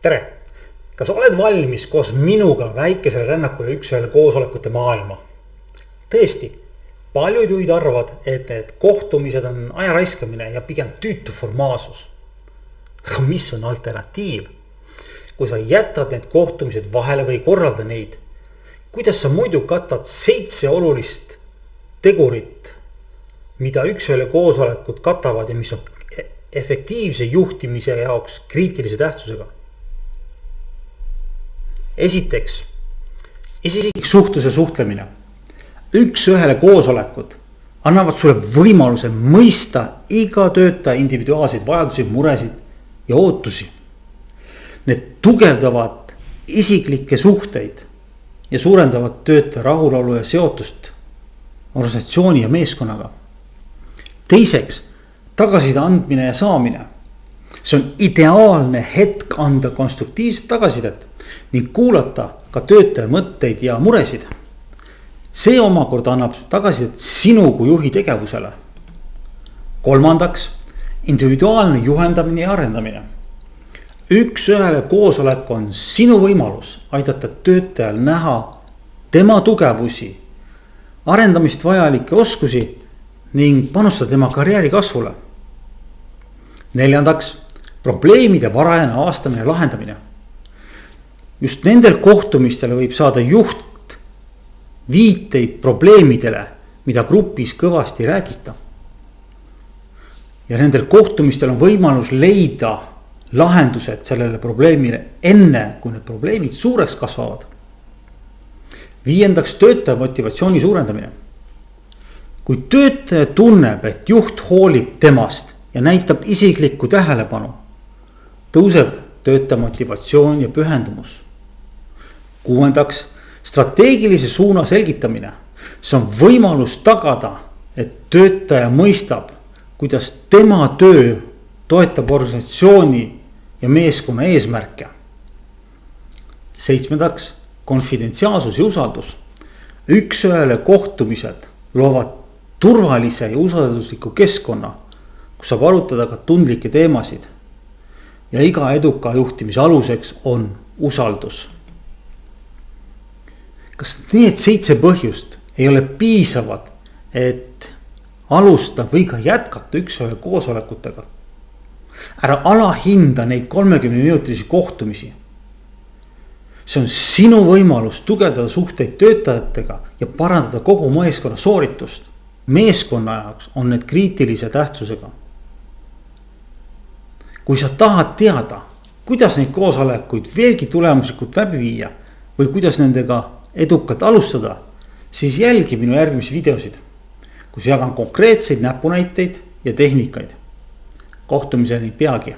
tere! Kas oled valmis koos minuga väikesele rännakule üks-ühele koosolekute maailma? Tõesti, paljud juhid arvavad, et need kohtumised on aja raiskamine ja pigem tüütu formaalsus. Aga mis on alternatiiv? Kui sa jätad need kohtumised vahele või korralda neid, kuidas sa muidu katad 7 olulist tegurit, mida üks-ühele koosolekud katavad ja mis on efektiivse juhtimise jaoks kriitilise tähtsusega? Esiteks, isiksuhtluse suhtlemine. Üks-ühele koosolekud annavad sulle võimaluse mõista iga töötaja individuaalseid vajadusi, muresid ja ootusi. Need tugevdavad isiklikke suhteid ja suurendavad töötaja rahulolu ja seotust organisatsiooni ja meeskonnaga. Teiseks, tagasiside andmine ja saamine. See on ideaalne hetk anda konstruktiivset tagasisidet ning kuulata ka töötaja mõtteid ja muresid. See omakorda annab tagasisidet sinu kui juhi tegevusele. Kolmandaks, individuaalne juhendamine ja arendamine. Üks-ühele koosolek on sinu võimalus aidata töötajal näha tema tugevusi, arendamist vajalikke oskusi ning panustada tema karjääri kasvule. Neljandaks, probleemide varajane avastamine ja lahendamine. Just nendel kohtumistel võib saada juht viiteid probleemidele, mida grupis kõvasti ei räägita. Ja nendel kohtumistel on võimalus leida lahendused sellele probleemile enne, kui need probleemid suureks kasvavad. Viiendaks, töötaja motivatsiooni suurendamine. Kui töötaja tunneb, et juht hoolib temast ja näitab isiklikku tähelepanu, tõuseb töötaja motivatsioon ja pühendumus. Kuuendaks, strateegilise suuna selgitamine. See on võimalus tagada, et töötaja mõistab, kuidas tema töö toetab organisatsiooni ja meeskonna eesmärke. Seitsmendaks, konfidentsiaalsus ja usaldus. Üks-ühele kohtumised loovad turvalise ja usaldusliku keskkonna, kus saab arutada ka tundlikke teemasid. Ja iga eduka juhtimise aluseks on usaldus. Kas need 7 põhjust ei ole piisavad, et alustada või ka jätkata üks-ühele koosolekutega? Ära alahinda neid 30-minutilisi kohtumisi. See on sinu võimalus tugevdada suhteid töötajatega ja parandada kogu meeskonna sooritust. Meeskonna jaoks on need kriitilise tähtsusega. Kui sa tahad teada, kuidas neid koosolekuid veelgi tulemuslikult läbi viia või kuidas nendega edukalt alustada, siis jälgi minu järgmisi videosid, kus jagan konkreetseid näpunäiteid ja tehnikaid. Kohtumiseni peagi.